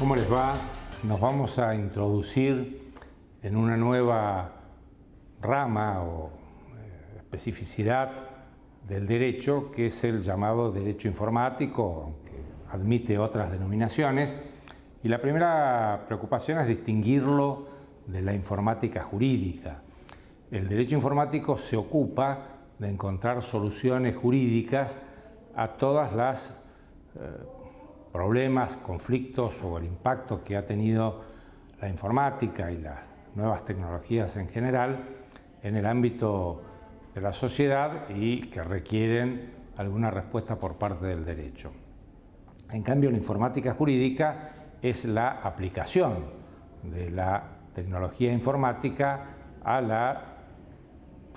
¿Cómo les va? Nos vamos a introducir en una nueva rama o especificidad del derecho, que es el llamado derecho informático, aunque admite otras denominaciones. Y la primera preocupación es distinguirlo de la informática jurídica. El derecho informático se ocupa de encontrar soluciones jurídicas a todas las problemas, conflictos o el impacto que ha tenido la informática y las nuevas tecnologías en general en el ámbito de la sociedad y que requieren alguna respuesta por parte del derecho. En cambio, la informática jurídica es la aplicación de la tecnología informática a la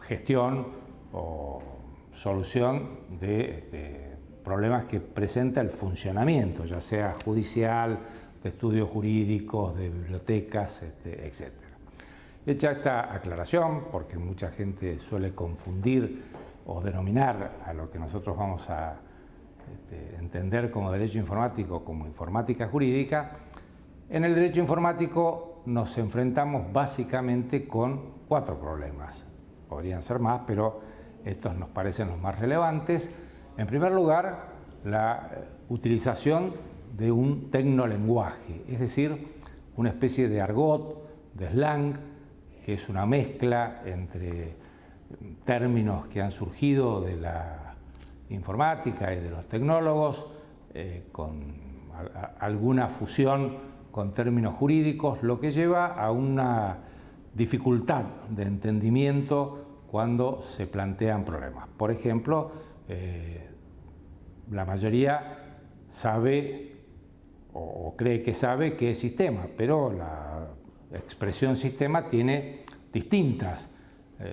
gestión o solución de problemas que presenta el funcionamiento, ya sea judicial, de estudios jurídicos, de bibliotecas, etc. Hecha esta aclaración, porque mucha gente suele confundir o denominar a lo que nosotros vamos a entender como derecho informático como informática jurídica, en el derecho informático nos enfrentamos básicamente con 4 problemas. Podrían ser más, pero estos nos parecen los más relevantes. En primer lugar, la utilización de un tecnolenguaje, es decir, una especie de argot, de slang, que es una mezcla entre términos que han surgido de la informática y de los tecnólogos, con alguna fusión con términos jurídicos, lo que lleva a una dificultad de entendimiento cuando se plantean problemas. Por ejemplo, la mayoría sabe o cree que sabe qué es sistema, pero la expresión sistema tiene distintos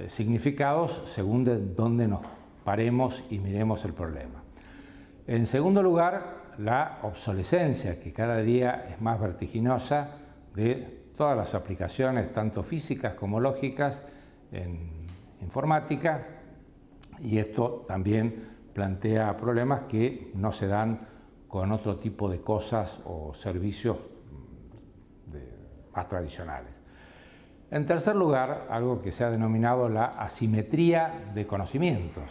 significados según de dónde nos paremos y miremos el problema. En segundo lugar, la obsolescencia, que cada día es más vertiginosa, de todas las aplicaciones, tanto físicas como lógicas, en informática, y esto también plantea problemas que no se dan con otro tipo de cosas o servicios más tradicionales. En tercer lugar, algo que se ha denominado la asimetría de conocimientos,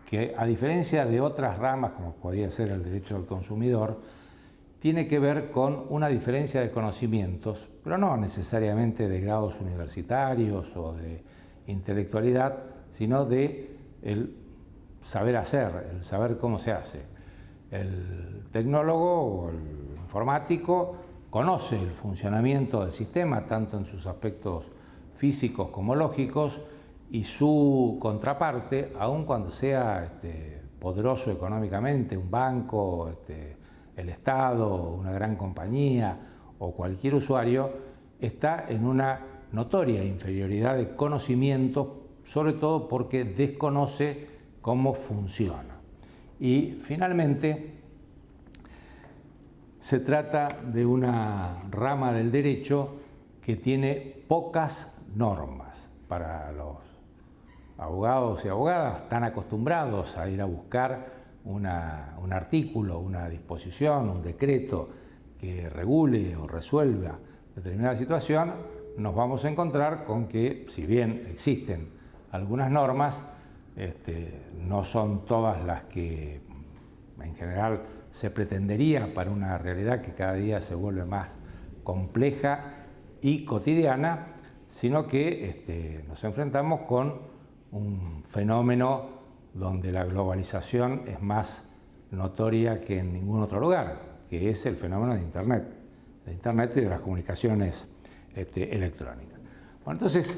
que a diferencia de otras ramas, como podría ser el derecho del consumidor, tiene que ver con una diferencia de conocimientos, pero no necesariamente de grados universitarios o de intelectualidad, sino de el saber hacer, el saber cómo se hace. El tecnólogo o el informático conoce el funcionamiento del sistema, tanto en sus aspectos físicos como lógicos, y su contraparte, aun cuando sea poderoso económicamente, un banco, el Estado, una gran compañía o cualquier usuario, está en una notoria inferioridad de conocimiento, sobre todo porque desconoce cómo funciona. Y finalmente, se trata de una rama del derecho que tiene pocas normas. Para los abogados y abogadas están acostumbrados a ir a buscar un artículo, una disposición, un decreto que regule o resuelva determinada situación. Nos vamos a encontrar con que, si bien existen algunas normas, no son todas las que en general se pretendería para una realidad que cada día se vuelve más compleja y cotidiana, sino que nos enfrentamos con un fenómeno donde la globalización es más notoria que en ningún otro lugar, que es el fenómeno de Internet y de las comunicaciones electrónicas. Bueno, entonces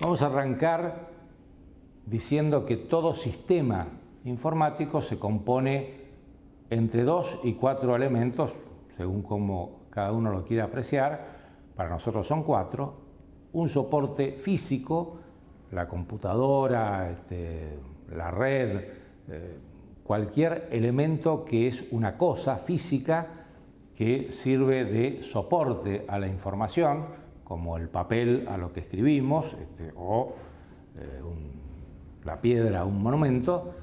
vamos a arrancar diciendo que todo sistema informático se compone entre 2 y 4 elementos, según como cada uno lo quiera apreciar. Para nosotros son 4. Un soporte físico, la computadora, la red, cualquier elemento que es una cosa física que sirve de soporte a la información, como el papel a lo que escribimos, o la piedra a un monumento.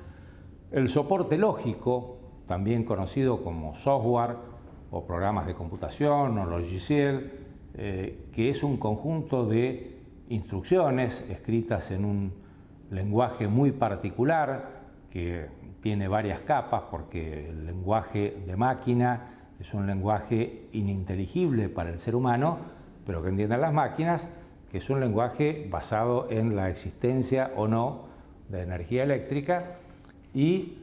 El soporte lógico, también conocido como software o programas de computación o logiciel, que es un conjunto de instrucciones escritas en un lenguaje muy particular que tiene varias capas, porque el lenguaje de máquina es un lenguaje ininteligible para el ser humano, pero que entienden las máquinas, que es un lenguaje basado en la existencia o no de energía eléctrica, y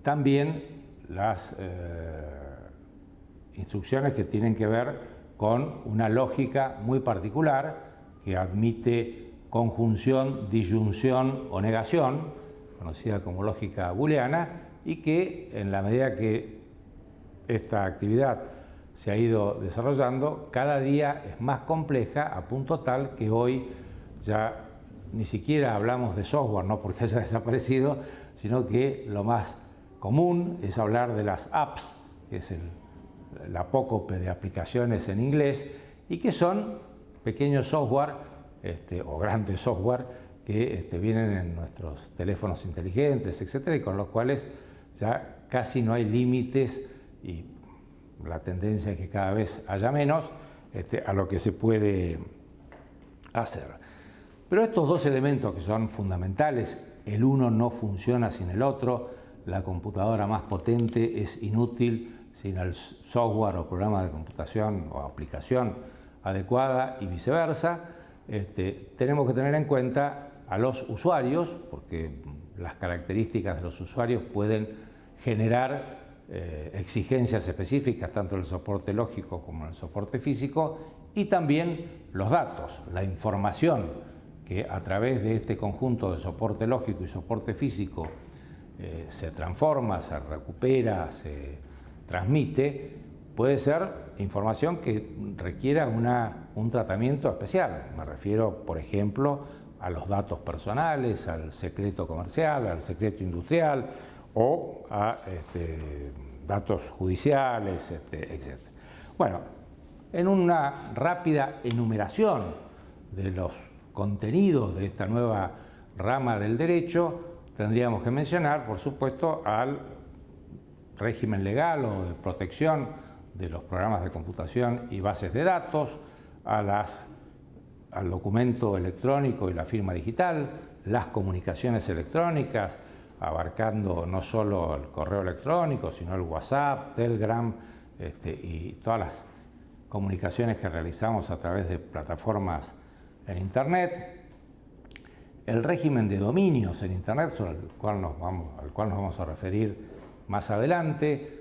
también las instrucciones que tienen que ver con una lógica muy particular que admite conjunción, disyunción o negación, conocida como lógica booleana, y que en la medida que esta actividad se ha ido desarrollando, cada día es más compleja, a punto tal que hoy ya ni siquiera hablamos de software, no porque haya desaparecido, sino que lo más común es hablar de las apps, que es el apócope de aplicaciones en inglés, y que son pequeños software o grandes software que vienen en nuestros teléfonos inteligentes, etcétera, y con los cuales ya casi no hay límites, y la tendencia es que cada vez haya menos a lo que se puede hacer. Pero estos dos elementos que son fundamentales, el uno no funciona sin el otro, la computadora más potente es inútil sin el software o programa de computación o aplicación adecuada, y viceversa. Tenemos que tener en cuenta a los usuarios, porque las características de los usuarios pueden generar exigencias específicas tanto en el soporte lógico como en el soporte físico, y también los datos, la información que a través de este conjunto de soporte lógico y soporte físico se transforma, se recupera, se transmite, puede ser información que requiera un tratamiento especial. Me refiero, por ejemplo, a los datos personales, al secreto comercial, al secreto industrial o a datos judiciales, etc. Bueno, en una rápida enumeración de los contenidos de esta nueva rama del derecho, tendríamos que mencionar, por supuesto, al régimen legal o de protección de los programas de computación y bases de datos, al documento electrónico y la firma digital, las comunicaciones electrónicas, abarcando no solo el correo electrónico, sino el WhatsApp, Telegram y todas las comunicaciones que realizamos a través de plataformas en Internet, el régimen de dominios en Internet, al cual nos vamos a referir más adelante,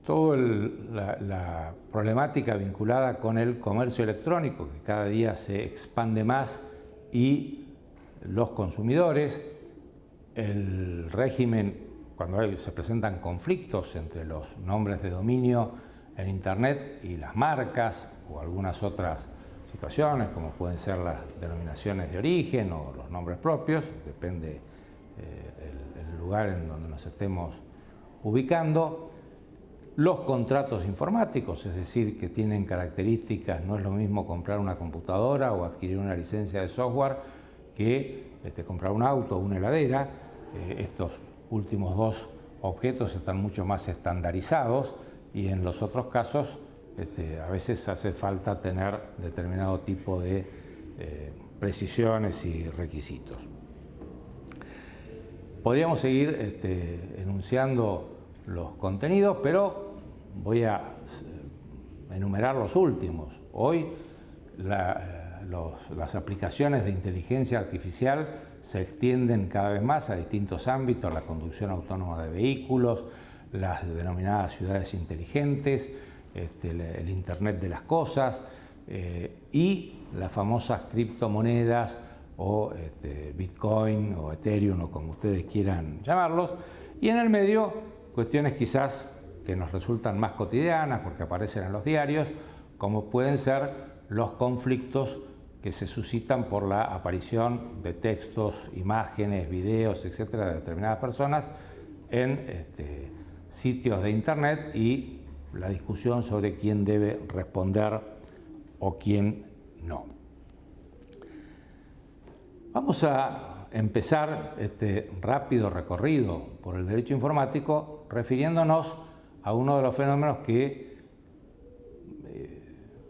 toda la problemática vinculada con el comercio electrónico, que cada día se expande más, y los consumidores, el régimen cuando se presentan conflictos entre los nombres de dominio en Internet y las marcas, o algunas otras situaciones como pueden ser las denominaciones de origen o los nombres propios, depende el lugar en donde nos estemos ubicando. Los contratos informáticos, es decir, que tienen características, no es lo mismo comprar una computadora o adquirir una licencia de software que comprar un auto o una heladera. Estos últimos dos objetos están mucho más estandarizados, y en los otros casos a veces hace falta tener determinado tipo de precisiones y requisitos. Podríamos seguir enunciando los contenidos, pero voy a enumerar los últimos. Hoy las aplicaciones de inteligencia artificial se extienden cada vez más a distintos ámbitos: la conducción autónoma de vehículos, las denominadas ciudades inteligentes, el Internet de las cosas y las famosas criptomonedas o Bitcoin o Ethereum o como ustedes quieran llamarlos, y en el medio cuestiones quizás que nos resultan más cotidianas porque aparecen en los diarios, como pueden ser los conflictos que se suscitan por la aparición de textos, imágenes, videos, etcétera, de determinadas personas en sitios de Internet, y la discusión sobre quién debe responder o quién no. Vamos a empezar este rápido recorrido por el derecho informático refiriéndonos a uno de los fenómenos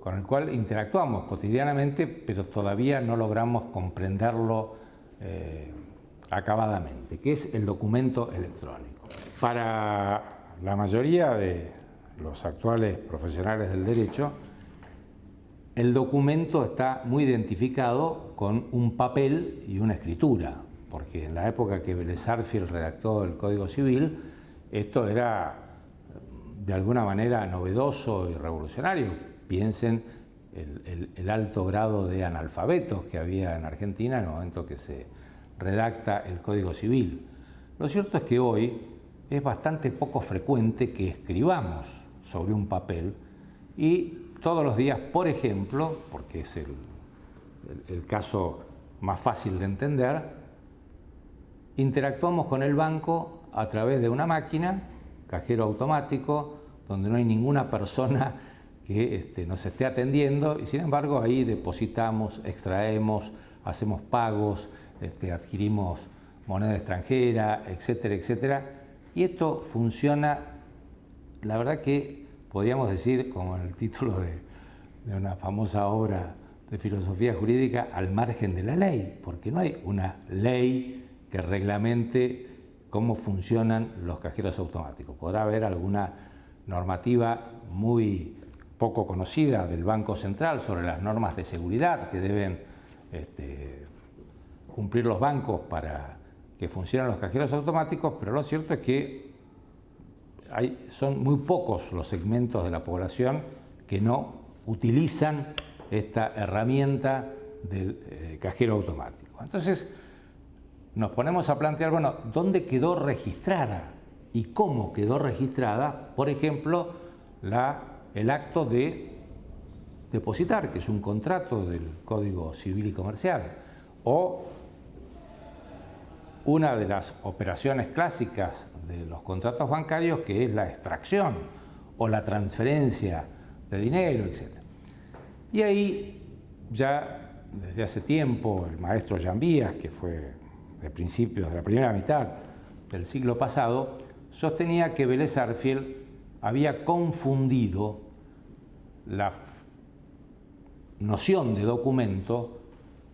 con el cual interactuamos cotidianamente, pero todavía no logramos comprenderlo acabadamente, que es el documento electrónico. Para la mayoría de los actuales profesionales del derecho, el documento está muy identificado con un papel y una escritura, porque en la época que Vélez Sarsfield redactó el Código Civil, esto era de alguna manera novedoso y revolucionario. Piensen el alto grado de analfabetos que había en Argentina en el momento que se redacta el Código Civil. Lo cierto es que hoy es bastante poco frecuente que escribamos sobre un papel y todos los días, por ejemplo, porque es el caso más fácil de entender, interactuamos con el banco a través de una máquina, cajero automático, donde no hay ninguna persona que nos esté atendiendo y sin embargo ahí depositamos, extraemos, hacemos pagos, adquirimos moneda extranjera, etcétera, etcétera. Y esto funciona, la verdad que podríamos decir, como en el título de una famosa obra de filosofía jurídica, al margen de la ley, porque no hay una ley que reglamente cómo funcionan los cajeros automáticos. Podrá haber alguna normativa muy poco conocida del Banco Central sobre las normas de seguridad que deben cumplir los bancos para que funcionen los cajeros automáticos, pero lo cierto es que son muy pocos los segmentos de la población que no utilizan esta herramienta del cajero automático. Entonces nos ponemos a plantear, bueno, ¿dónde quedó registrada y cómo quedó registrada, por ejemplo, el acto de depositar, que es un contrato del Código Civil y Comercial, o una de las operaciones clásicas de los contratos bancarios, que es la extracción o la transferencia de dinero, etc. Y ahí ya desde hace tiempo el maestro Jean Vías, que fue de principios de la primera mitad del siglo pasado, sostenía que Vélez Sarsfield había confundido la noción de documento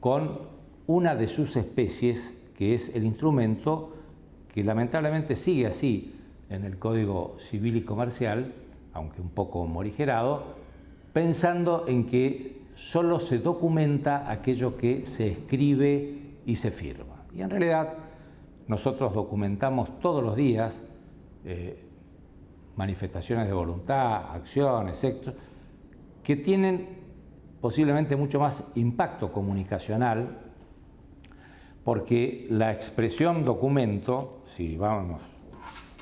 con una de sus especies, que es el instrumento, que lamentablemente sigue así en el Código Civil y Comercial, aunque un poco morigerado, pensando en que solo se documenta aquello que se escribe y se firma. Y en realidad nosotros documentamos todos los días manifestaciones de voluntad, acciones, hechos, que tienen posiblemente mucho más impacto comunicacional, porque la expresión documento, si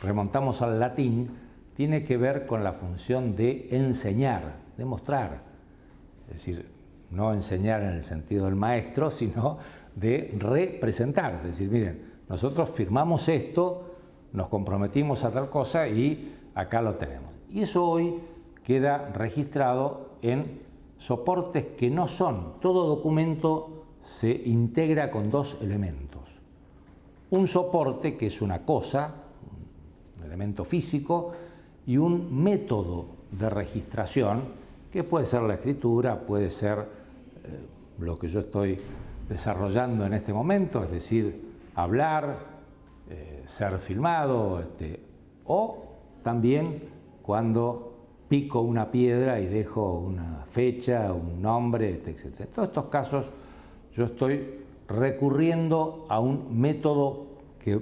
remontamos al latín, tiene que ver con la función de enseñar, de mostrar. Es decir, no enseñar en el sentido del maestro, sino de representar. Es decir, miren, nosotros firmamos esto, nos comprometimos a tal cosa y acá lo tenemos. Y eso hoy queda registrado en soportes que no son. Todo documento se integra con dos elementos. Un soporte, que es una cosa, un elemento físico, y un método de registración, que puede ser la escritura, puede ser lo que yo estoy desarrollando en este momento, es decir, hablar, ser filmado, o también cuando pico una piedra y dejo una fecha, un nombre, etc. En todos estos casos yo estoy recurriendo a un método que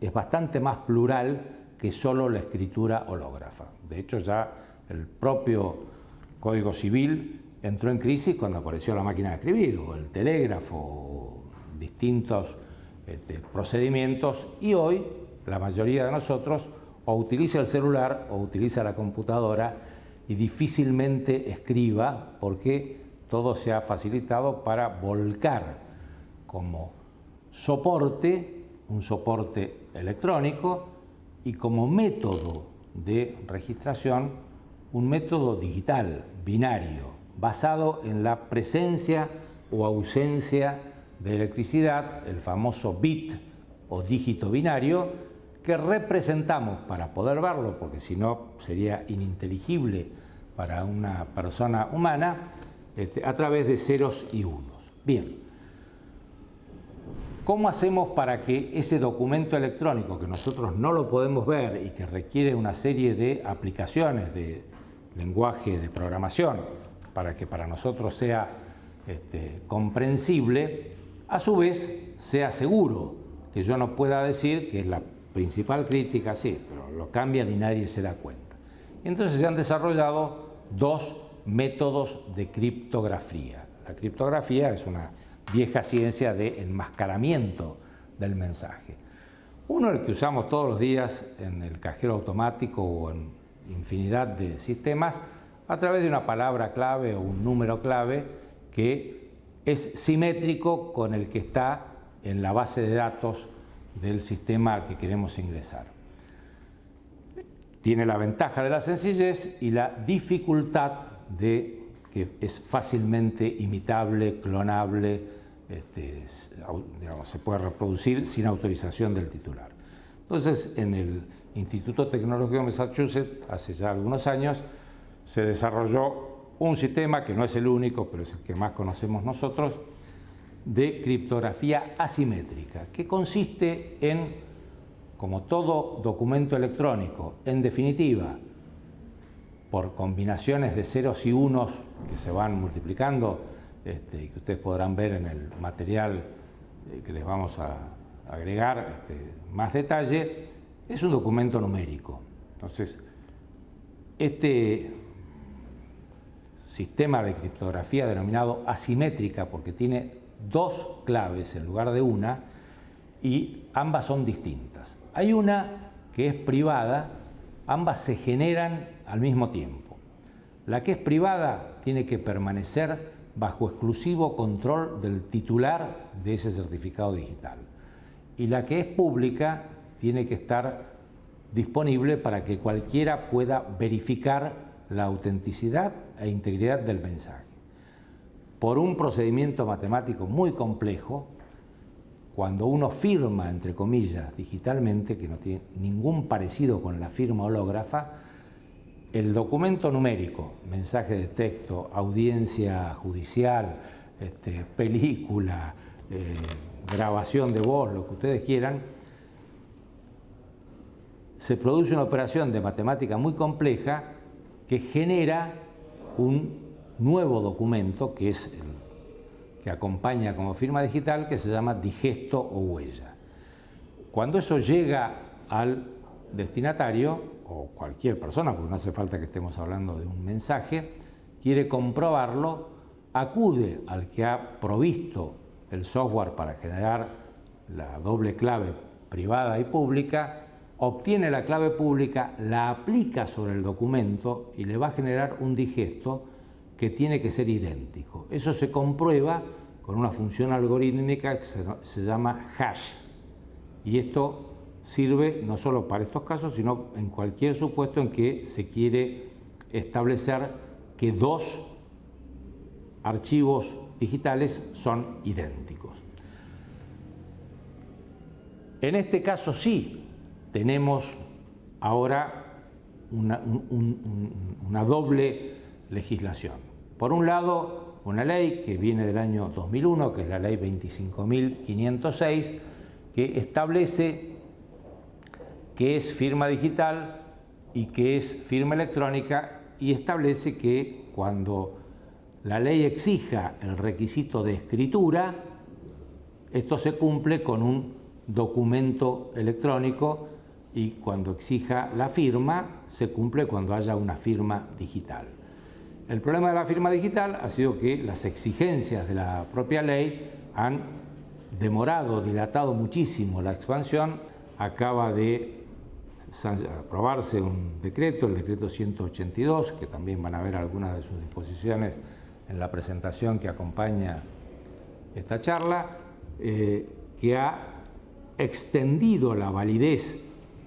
es bastante más plural que solo la escritura hológrafa. De hecho, ya el propio Código Civil entró en crisis cuando apareció la máquina de escribir, o el telégrafo, o distintos procedimientos, y hoy la mayoría de nosotros o utiliza el celular o utiliza la computadora y difícilmente escriba, porque todo se ha facilitado para volcar como soporte, un soporte electrónico, y como método de registración, un método digital, binario, basado en la presencia o ausencia de electricidad, el famoso bit o dígito binario, que representamos para poder verlo, porque si no sería ininteligible para una persona humana, a través de ceros y unos. Bien, ¿cómo hacemos para que ese documento electrónico, que nosotros no lo podemos ver y que requiere una serie de aplicaciones de lenguaje de programación, para que para nosotros sea comprensible, a su vez sea seguro, que yo no pueda decir, que es la principal crítica, sí, pero lo cambian y nadie se da cuenta? Entonces se han desarrollado dos métodos de criptografía. La criptografía es una vieja ciencia de enmascaramiento del mensaje. Uno, el que usamos todos los días en el cajero automático o en infinidad de sistemas, a través de una palabra clave o un número clave que es simétrico con el que está en la base de datos del sistema al que queremos ingresar. Tiene la ventaja de la sencillez y la dificultad de que es fácilmente imitable, clonable, digamos, se puede reproducir sin autorización del titular. Entonces, en el Instituto Tecnológico de Massachusetts, hace ya algunos años, se desarrolló un sistema que no es el único, pero es el que más conocemos nosotros, de criptografía asimétrica, que consiste en, como todo documento electrónico, en definitiva, por combinaciones de ceros y unos que se van multiplicando, y que ustedes podrán ver en el material que les vamos a agregar más detalle, es un documento numérico. Entonces, este sistema de criptografía denominado asimétrica, porque tiene dos claves en lugar de una, y ambas son distintas. Hay una que es privada, ambas se generan al mismo tiempo. La que es privada tiene que permanecer bajo exclusivo control del titular de ese certificado digital. Y la que es pública tiene que estar disponible para que cualquiera pueda verificar la autenticidad e integridad del mensaje. Por un procedimiento matemático muy complejo, cuando uno firma, entre comillas, digitalmente, que no tiene ningún parecido con la firma hológrafa, el documento numérico, mensaje de texto, audiencia judicial, película, grabación de voz, lo que ustedes quieran, se produce una operación de matemática muy compleja que genera un nuevo documento, que es el que acompaña como firma digital, que se llama digesto o huella. Cuando eso llega al destinatario, o cualquier persona, porque no hace falta que estemos hablando de un mensaje, quiere comprobarlo, acude al que ha provisto el software para generar la doble clave privada y pública, obtiene la clave pública, la aplica sobre el documento y le va a generar un digesto que tiene que ser idéntico. Eso se comprueba con una función algorítmica que se llama hash. Y esto sirve no solo para estos casos, sino en cualquier supuesto en que se quiere establecer que dos archivos digitales son idénticos. En este caso sí tenemos ahora una doble legislación. Por un lado, una ley que viene del año 2001, que es la ley 25.506, que establece qué es firma digital y qué es firma electrónica, y establece que cuando la ley exija el requisito de escritura, esto se cumple con un documento electrónico, y cuando exija la firma, se cumple cuando haya una firma digital. El problema de la firma digital ha sido que las exigencias de la propia ley han demorado, dilatado muchísimo la expansión. Acaba de aprobarse un decreto, el decreto 182, que también van a ver algunas de sus disposiciones en la presentación que acompaña esta charla, que ha extendido la validez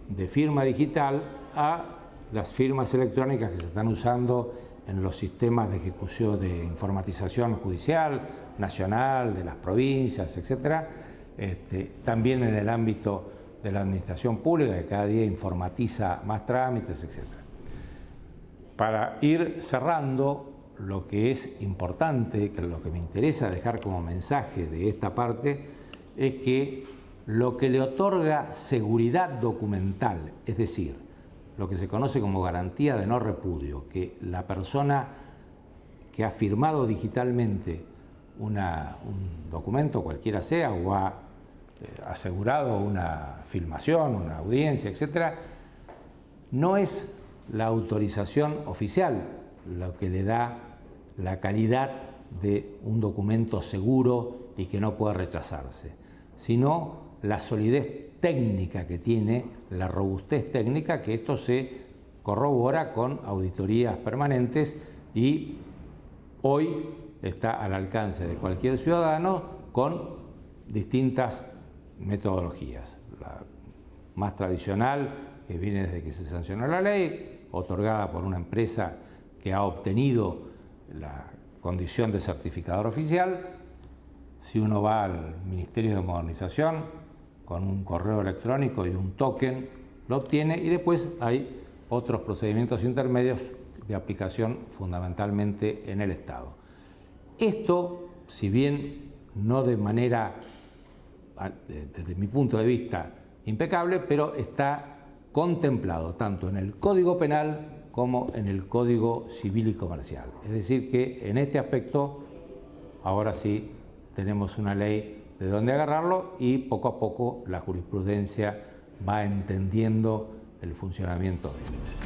de firma digital a las firmas electrónicas que se están usando en los sistemas de ejecución de informatización judicial, nacional, de las provincias, etc. También en el ámbito de la administración pública, que cada día informatiza más trámites, etc. Para ir cerrando, lo que es importante, que lo que me interesa dejar como mensaje de esta parte, es que lo que le otorga seguridad documental, es decir, lo que se conoce como garantía de no repudio, que la persona que ha firmado digitalmente un documento, cualquiera sea, o ha asegurado una filmación, una audiencia, etc., no es la autorización oficial lo que le da la calidad de un documento seguro y que no puede rechazarse, sino la solidez técnica que tiene, la robustez técnica, que esto se corrobora con auditorías permanentes y hoy está al alcance de cualquier ciudadano con distintas metodologías. La más tradicional, que viene desde que se sancionó la ley, otorgada por una empresa que ha obtenido la condición de certificador oficial. Si uno va al Ministerio de Modernización con un correo electrónico y un token, lo obtiene, y después hay otros procedimientos intermedios de aplicación fundamentalmente en el Estado. Esto, si bien no de manera, desde mi punto de vista, impecable, pero está contemplado tanto en el Código Penal como en el Código Civil y Comercial. Es decir que en este aspecto, ahora sí, tenemos una ley de dónde agarrarlo y poco a poco la jurisprudencia va entendiendo el funcionamiento de él.